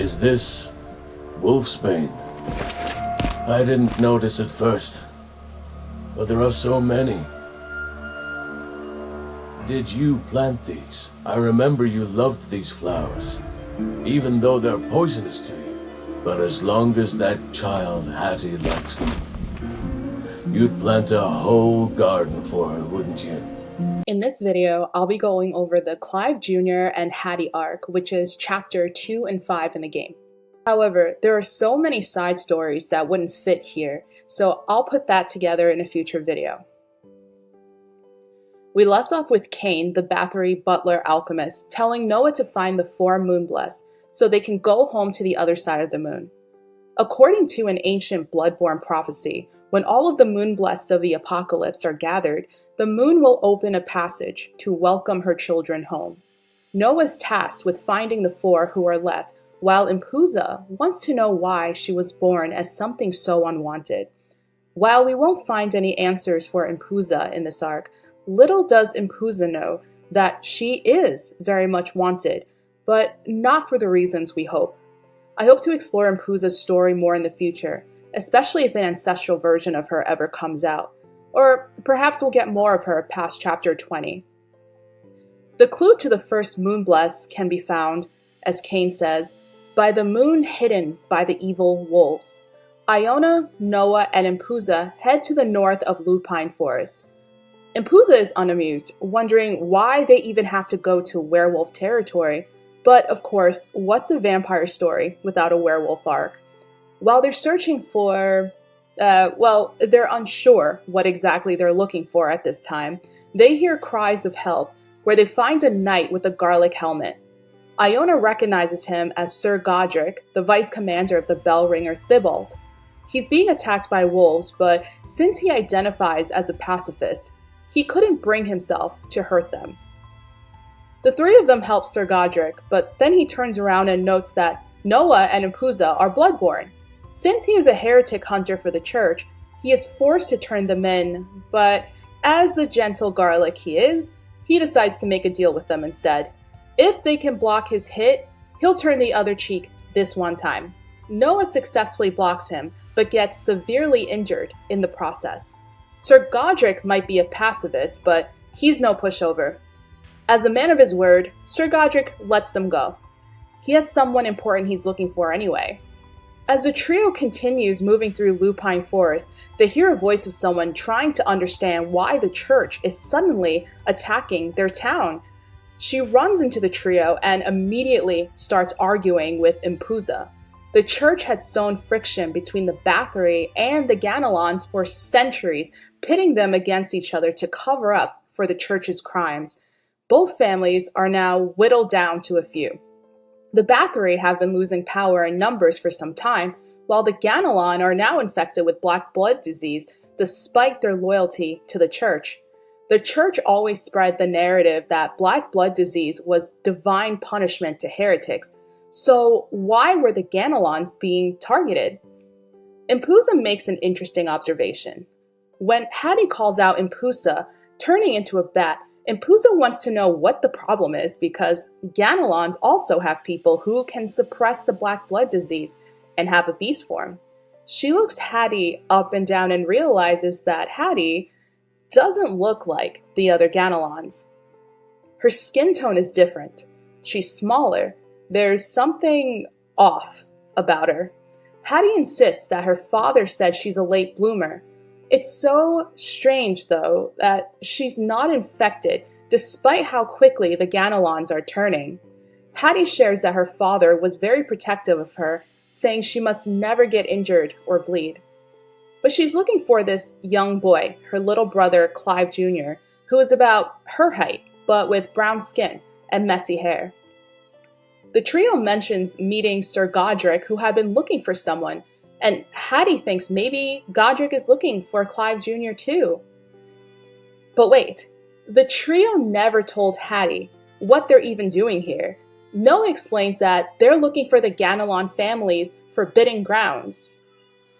Is this wolfsbane? I didn't notice at first, but there are so many. Did you plant these? I remember you loved these flowers, even though they're poisonous to you. But as long as that child Hattie likes them, you'd plant a whole garden for her, wouldn't you? In this video, I'll be going over the Clive Jr. and Hattie arc, which is chapter 2 and 5 in the game. However, there are so many side stories that wouldn't fit here, so I'll put that together in a future video. We left off with Cain, the Bathory butler alchemist, telling Noah to find the 4 Moonblessed so they can go home to the other side of the moon. According to an ancient bloodborne prophecy, when all of the Moonblessed of the apocalypse are gathered, the moon will open a passage to welcome her children home. Noah's tasked with finding the 4 who are left, while Impuza wants to know why she was born as something so unwanted. While we won't find any answers for Impuza in this arc, little does Impuza know that she is very much wanted, but not for the reasons we hope. I hope to explore Impuza's story more in the future, especially if an ancestral version of her ever comes out. Or perhaps we'll get more of her past chapter 20. The clue to the first Moonblessed can be found, as Cain says, by the moon hidden by the evil wolves. Aiona, Noah, and Impuza head to the north of Lupine Forest. Impuza is unamused, wondering why they even have to go to werewolf territory, but of course, what's a vampire story without a werewolf arc? While they're searching for, they're unsure what exactly they're looking for at this time, they hear cries of help, where they find a knight with a garlic helmet. Aiona recognizes him as Sir Gadric, the vice commander of the bell ringer Thibault. He's being attacked by wolves, but since he identifies as a pacifist, he couldn't bring himself to hurt them. The 3 of them help Sir Gadric, but then he turns around and notes that Noah and Impuza are bloodborne. Since he is a heretic hunter for the church, he is forced to turn them in, but as the gentle garlic he is, he decides to make a deal with them instead. If they can block his hit, he'll turn the other cheek this one time. Noah successfully blocks him, but gets severely injured in the process. Sir Gadric might be a pacifist, but he's no pushover. As a man of his word, Sir Gadric lets them go. He has someone important he's looking for anyway. As the trio continues moving through Lupine Forest, they hear a voice of someone trying to understand why the church is suddenly attacking their town. She runs into the trio and immediately starts arguing with Impuza. The church had sown friction between the Bathory and the Ganelons for centuries, pitting them against each other to cover up for the church's crimes. Both families are now whittled down to a few. The Bathory have been losing power in numbers for some time, while the Ganelon are now infected with black blood disease despite their loyalty to the church. The church always spread the narrative that black blood disease was divine punishment to heretics, so why were the Ganelons being targeted? Impuza makes an interesting observation. When Hattie calls out Impuza, turning into a bat, Impuza wants to know what the problem is because Ganelons also have people who can suppress the black blood disease and have a beast form. She looks Hattie up and down and realizes that Hattie doesn't look like the other Ganelons. Her skin tone is different. She's smaller. There's something off about her. Hattie insists that her father said she's a late bloomer. It's so strange, though, that she's not infected, despite how quickly the Ganelons are turning. Hattie shares that her father was very protective of her, saying she must never get injured or bleed. But she's looking for this young boy, her little brother Clive Jr., who is about her height, but with brown skin and messy hair. The trio mentions meeting Sir Gadric, who had been looking for someone, and Hattie thinks maybe Gadric is looking for Clive Jr. too. But wait, the trio never told Hattie what they're even doing here. Noah explains that they're looking for the Ganelon family's forbidden grounds.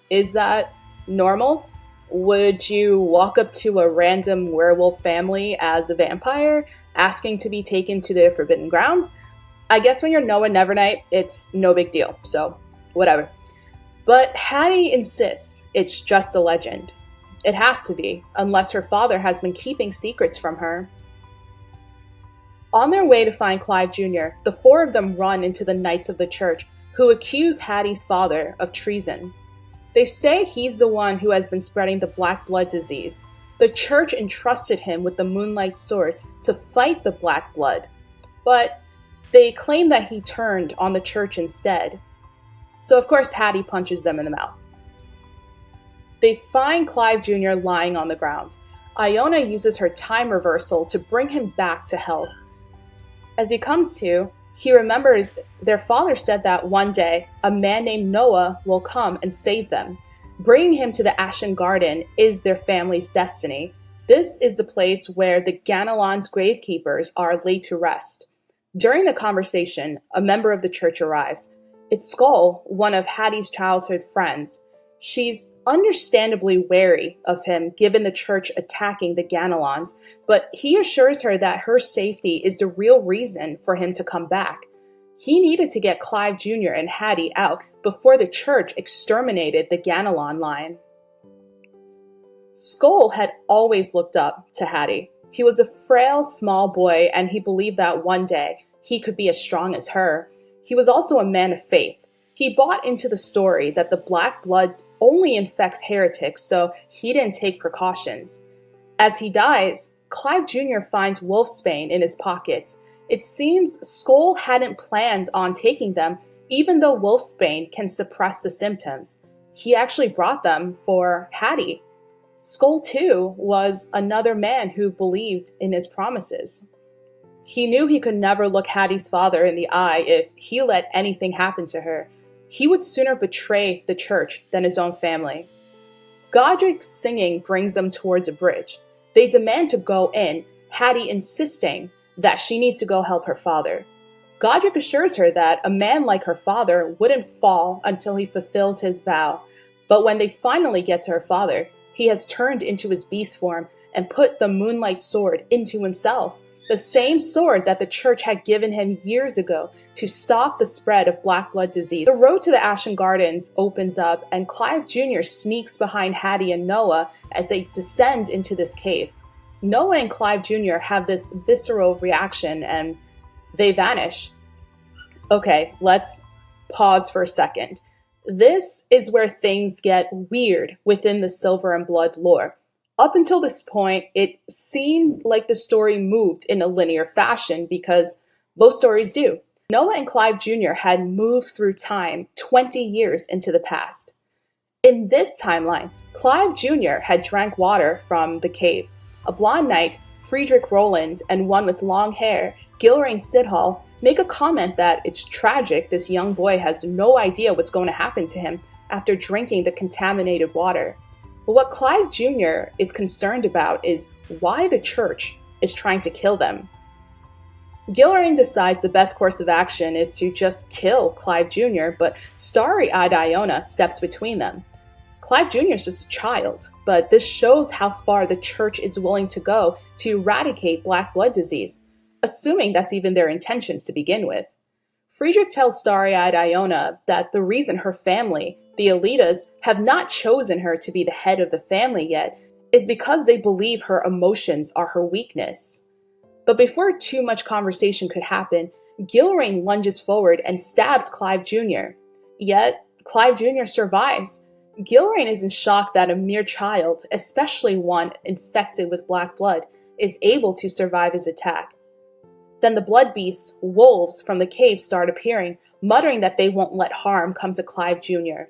Is that normal? Would you walk up to a random werewolf family as a vampire, asking to be taken to their forbidden grounds? I guess when you're Noah Nevernight, it's no big deal, so whatever. But Hati insists it's just a legend. It has to be, unless her father has been keeping secrets from her. On their way to find Clive Jr., the four of them run into the Knights of the Church, who accuse Hati's father of treason. They say he's the one who has been spreading the Black Blood disease. The Church entrusted him with the Moonlight Sword to fight the Black Blood, but they claim that he turned on the Church instead. So of course Hati punches them in the mouth. They find Clive Jr. lying on the ground. Aiona uses her time reversal to bring him back to health. As he comes to, he remembers their father said that one day a man named Noah will come and save them. Bringing him to the Ashen Garden is their family's destiny. This is the place where the Ganelon's gravekeepers are laid to rest. During the conversation, a member of the church arrives. It's Skull, one of Hati's childhood friends. She's understandably wary of him given the church attacking the Ganelons, but he assures her that her safety is the real reason for him to come back. He needed to get Clive Jr. and Hati out before the church exterminated the Ganelon line. Skull had always looked up to Hati. He was a frail, small boy, and he believed that one day he could be as strong as her. He was also a man of faith. He bought into the story that the Black Blood only infects heretics, so he didn't take precautions. As he dies, Clive Jr. finds wolfsbane in his pockets. It seems Skull hadn't planned on taking them, even though wolfsbane can suppress the symptoms. He actually brought them for Hati. Skull, too, was another man who believed in his promises. He knew he could never look Hati's father in the eye if he let anything happen to her. He would sooner betray the church than his own family. Gadric's singing brings them towards a bridge. They demand to go in, Hati insisting that she needs to go help her father. Gadric assures her that a man like her father wouldn't fall until he fulfills his vow, but when they finally get to her father, he has turned into his beast form and put the Moonlight Sword into himself, the same sword that the church had given him years ago to stop the spread of Black Blood disease. The road to the Ashen Gardens opens up, and Clive Jr. sneaks behind Hati and Noah as they descend into this cave. Noah and Clive Jr. have this visceral reaction, and they vanish. Okay, let's pause for a second. This is where things get weird within the Silver and Blood lore. Up until this point, it seemed like the story moved in a linear fashion because most stories do. Noah and Clive Jr. had moved through time 20 years into the past. In this timeline, Clive Jr. had drank water from the cave. A blonde knight, Friedrich Roland, and one with long hair, Gilrain Sidhall, make a comment that it's tragic this young boy has no idea what's going to happen to him after drinking the contaminated water. But what Clive Jr. is concerned about is why the church is trying to kill them. Gilrain decides the best course of action is to just kill Clive Jr., but starry-eyed Aiona steps between them. Clive Jr. is just a child, but this shows how far the church is willing to go to eradicate Black Blood disease, assuming that's even their intentions to begin with. Friedrich tells starry-eyed Aiona that the reason her family, the Elitas, have not chosen her to be the head of the family yet is because they believe her emotions are her weakness. But before too much conversation could happen, Gilrain lunges forward and stabs Clive Jr. Yet, Clive Jr. survives. Gilrain is in shock that a mere child, especially one infected with Black Blood, is able to survive his attack. Then the blood beasts, wolves, from the cave start appearing, muttering that they won't let harm come to Clive Jr.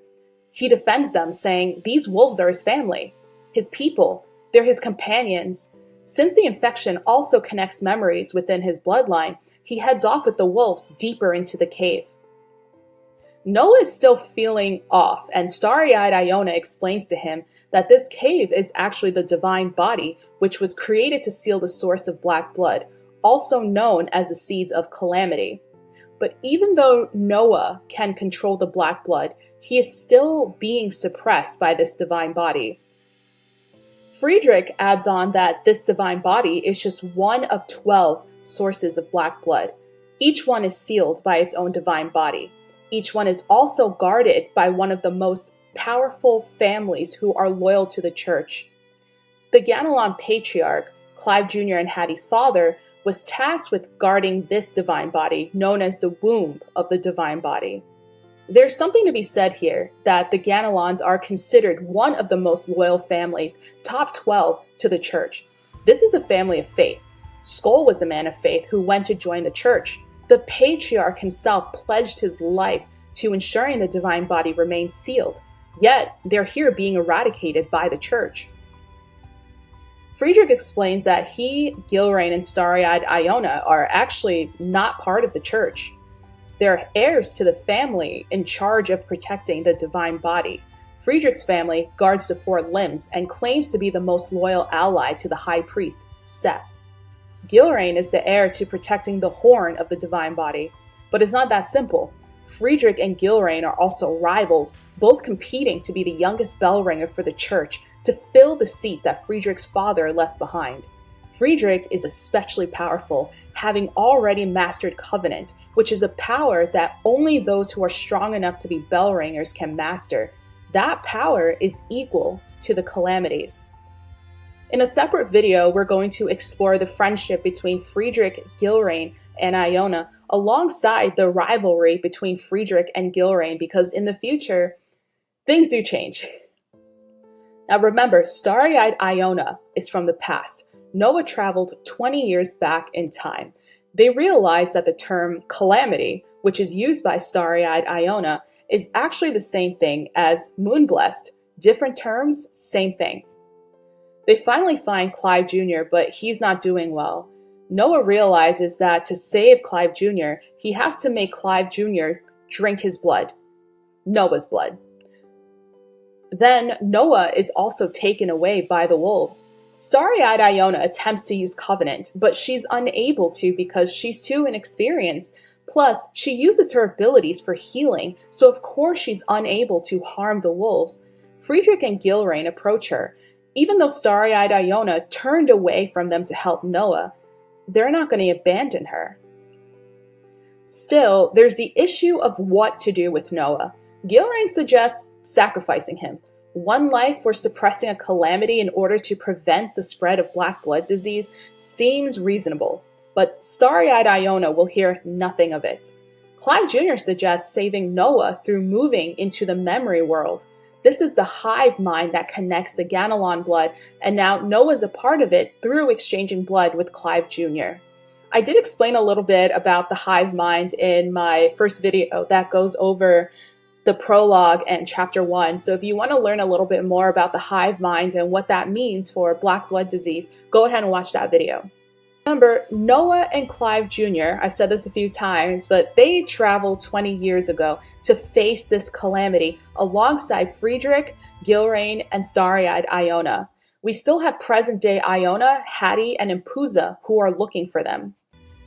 He defends them, saying these wolves are his family, his people, they're his companions. Since the infection also connects memories within his bloodline, he heads off with the wolves deeper into the cave. Noah is still feeling off, and starry-eyed Aiona explains to him that this cave is actually the divine body, which was created to seal the source of Black Blood, also known as the Seeds of Calamity. But even though Noah can control the Black Blood, he is still being suppressed by this divine body. Friedrich adds on that this divine body is just one of 12 sources of Black Blood. Each one is sealed by its own divine body. Each one is also guarded by one of the most powerful families who are loyal to the church. The Ganelon patriarch, Clive Jr. and Hattie's father, was tasked with guarding this divine body, known as the womb of the divine body. There's something to be said here that the Ganelons are considered one of the most loyal families, top 12 to the church. This is a family of faith. Skoll was a man of faith who went to join the church. The patriarch himself pledged his life to ensuring the divine body remained sealed, yet they're here being eradicated by the church. Friedrich explains that he, Gilrain, and Starry-Eyed Aiona are actually not part of the church. They're heirs to the family in charge of protecting the divine body. Friedrich's family guards the four limbs and claims to be the most loyal ally to the high priest, Seth. Gilrain is the heir to protecting the horn of the divine body. But it's not that simple. Friedrich and Gilrain are also rivals, both competing to be the youngest bell ringer for the church to fill the seat that Friedrich's father left behind. Friedrich is especially powerful, having already mastered Covenant, which is a power that only those who are strong enough to be bell ringers can master. That power is equal to the Calamities. In a separate video, we're going to explore the friendship between Friedrich, Gilrain, and Aiona, alongside the rivalry between Friedrich and Gilrain, because in the future, things do change. Now remember, Starry-Eyed Aiona is from the past. Noah traveled 20 years back in time. They realized that the term calamity, which is used by Starry-Eyed Aiona, is actually the same thing as moon-blessed. Different terms, same thing. They finally find Clive Jr., but he's not doing well. Noah realizes that to save Clive Jr., he has to make Clive Jr. drink his blood. Noah's blood. Then Noah is also taken away by the wolves. Starry-Eyed Aiona attempts to use Covenant, but she's unable to because she's too inexperienced. Plus, she uses her abilities for healing, so of course she's unable to harm the wolves. Friedrich and Gilrain approach her. Even though Starry-Eyed Aiona turned away from them to help Noah, they're not going to abandon her. Still, there's the issue of what to do with Noah. Gilrain suggests sacrificing him. One life for suppressing a calamity in order to prevent the spread of black blood disease seems reasonable, but Starry-Eyed Aiona will hear nothing of it. Clive Jr. suggests saving Noah through moving into the memory world. This is the hive mind that connects the Ganelon blood, and now Noah's a part of it through exchanging blood with Clive Jr. I did explain a little bit about the hive mind in my first video that goes over the prologue and chapter 1. So if you want to learn a little bit more about the hive mind and what that means for black blood disease, go ahead and watch that video. Remember, Noah and Clive Jr., I've said this a few times, but they traveled 20 years ago to face this calamity alongside Friedrich, Gilrain, and Starry-Eyed Aiona. We still have present-day Aiona, Hattie, and Impuza who are looking for them.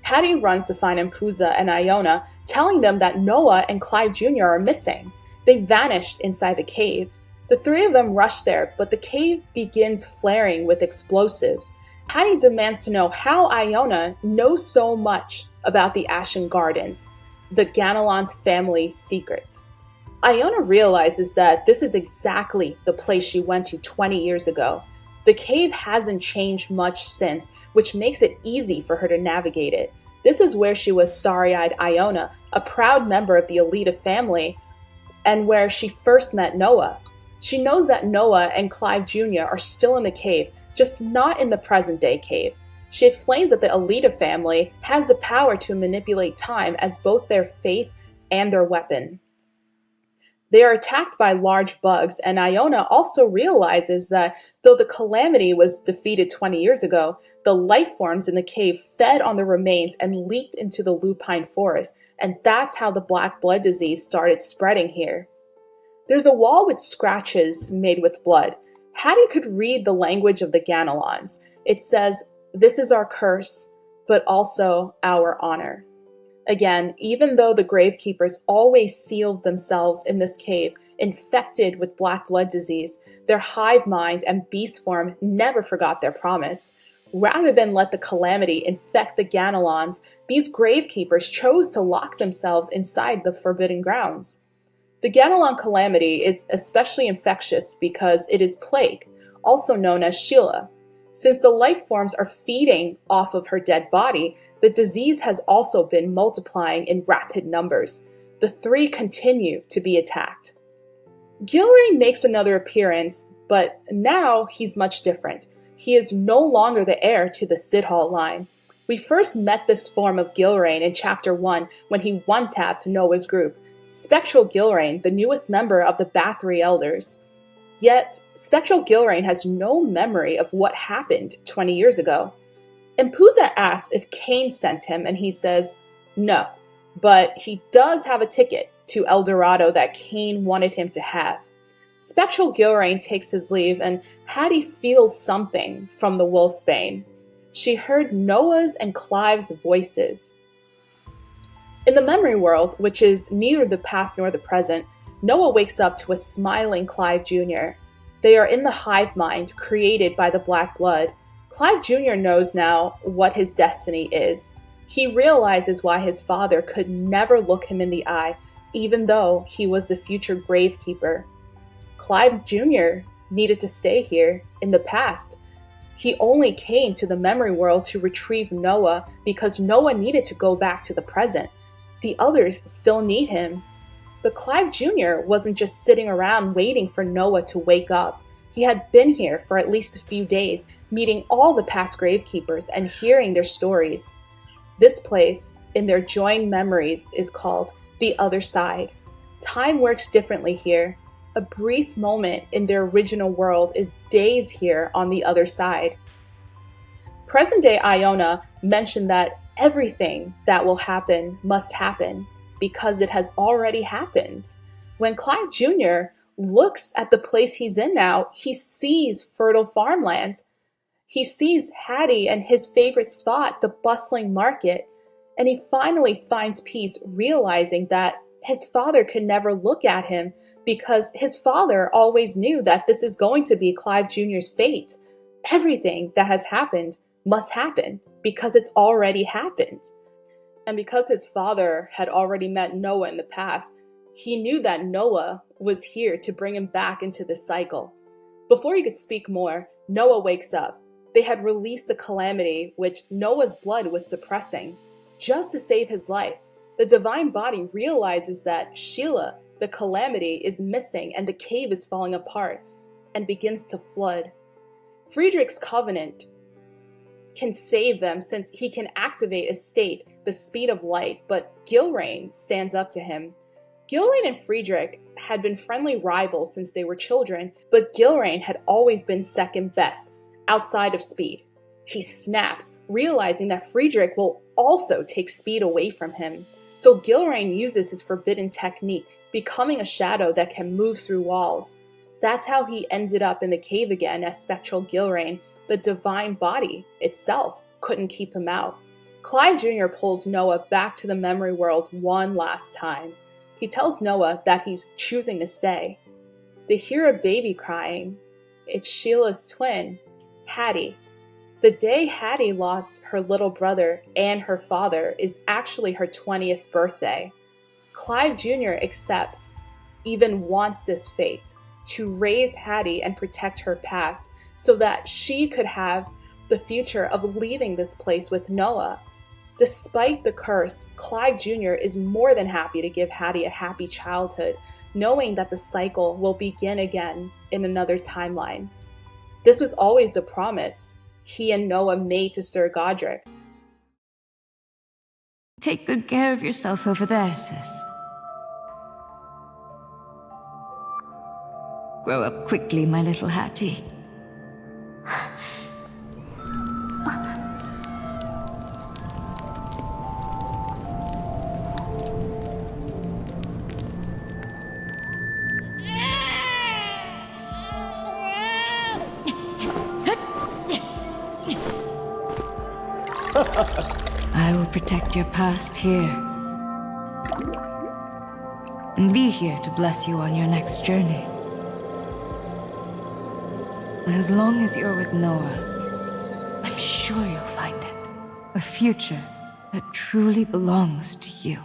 Hattie runs to find Impuza and Aiona, telling them that Noah and Clive Jr. are missing. They vanished inside the cave. The three of them rush there, but the cave begins flaring with explosives. Hattie demands to know how Aiona knows so much about the Ashen Gardens, the Ganelon's family secret. Aiona realizes that this is exactly the place she went to 20 years ago. The cave hasn't changed much since, which makes it easy for her to navigate it. This is where she was Starry-Eyed Aiona, a proud member of the Alita family, and where she first met Noah. She knows that Noah and Clive Jr. are still in the cave, just not in the present-day cave. She explains that the Alita family has the power to manipulate time as both their faith and their weapon. They are attacked by large bugs, and Aiona also realizes that though the calamity was defeated 20 years ago, the life forms in the cave fed on the remains and leaked into the lupine forest, and that's how the black blood disease started spreading here. There's a wall with scratches made with blood. Hattie could read the language of the Ganelons. It says, "This is our curse, but also our honor." Again, even though the gravekeepers always sealed themselves in this cave, infected with black blood disease, their hive mind and beast form never forgot their promise. Rather than let the calamity infect the Ganelons, these gravekeepers chose to lock themselves inside the forbidden grounds. The Ganelon calamity is especially infectious because it is plague, also known as Sheila. Since the life forms are feeding off of her dead body, the disease has also been multiplying in rapid numbers. The three continue to be attacked. Gilrain makes another appearance, but now he's much different. He is no longer the heir to the Sidhall line. We first met this form of Gilrain in Chapter 1 when he one-tapped Noah's group, Spectral Gilrain, the newest member of the Bathory Elders. Yet, Spectral Gilrain has no memory of what happened 20 years ago. Empuza asks if Cain sent him, and he says, no, but he does have a ticket to El Dorado that Cain wanted him to have. Spectral Gilrain takes his leave, and Hati feels something from the wolfsbane. She heard Noah's and Clive's voices. In the memory world, which is neither the past nor the present, Noah wakes up to a smiling Clive Jr. They are in the hive mind created by the Black Blood. Clive Jr. knows now what his destiny is. He realizes why his father could never look him in the eye, even though he was the future gravekeeper. Clive Jr. needed to stay here in the past. He only came to the memory world to retrieve Noah because Noah needed to go back to the present. The others still need him. But Clive Jr. wasn't just sitting around waiting for Noah to wake up. He had been here for at least a few days, meeting all the past gravekeepers and hearing their stories. This place, in their joined memories, is called the Other Side. Time works differently here. A brief moment in their original world is days here on the other side. Present-day Aiona mentioned that everything that will happen must happen because it has already happened. When Clive Jr. looks at the place he's in now, he sees fertile farmland. He sees Hati and his favorite spot, the bustling market, and he finally finds peace realizing that his father could never look at him because his father always knew that this is going to be Clive Jr.'s fate. Everything that has happened must happen because it's already happened. And because his father had already met Noah in the past, he knew that Noah was here to bring him back into this cycle. Before he could speak more, Noah wakes up. They had released the calamity which Noah's blood was suppressing, just to save his life. The divine body realizes that Sheila, the calamity, is missing and the cave is falling apart and begins to flood. Friedrich's covenant can save them since he can activate a state, the speed of light, but Gilrain stands up to him. Gilrain and Friedrich had been friendly rivals since they were children, but Gilrain had always been second best, outside of speed. He snaps, realizing that Friedrich will also take speed away from him. So Gilrain uses his forbidden technique, becoming a shadow that can move through walls. That's how he ended up in the cave again as Spectral Gilrain. The divine body itself couldn't keep him out. Clive Jr. pulls Noah back to the memory world one last time. He tells Noah that he's choosing to stay. They hear a baby crying. It's Sheila's twin, Hati. The day Hati lost her little brother and her father is actually her 20th birthday. Clive Jr. accepts, even wants this fate, to raise Hati and protect her past so that she could have the future of leaving this place with Noah. Despite the curse, Clive Jr. is more than happy to give Hati a happy childhood, knowing that the cycle will begin again in another timeline. This was always the promise he and Noah made to Sir Gadric. Take good care of yourself over there, sis. Grow up quickly, my little Hati. I will protect your past here. And be here to bless you on your next journey. As long as you're with Noah, I'm sure sure you'll find it. A future that truly belongs to you.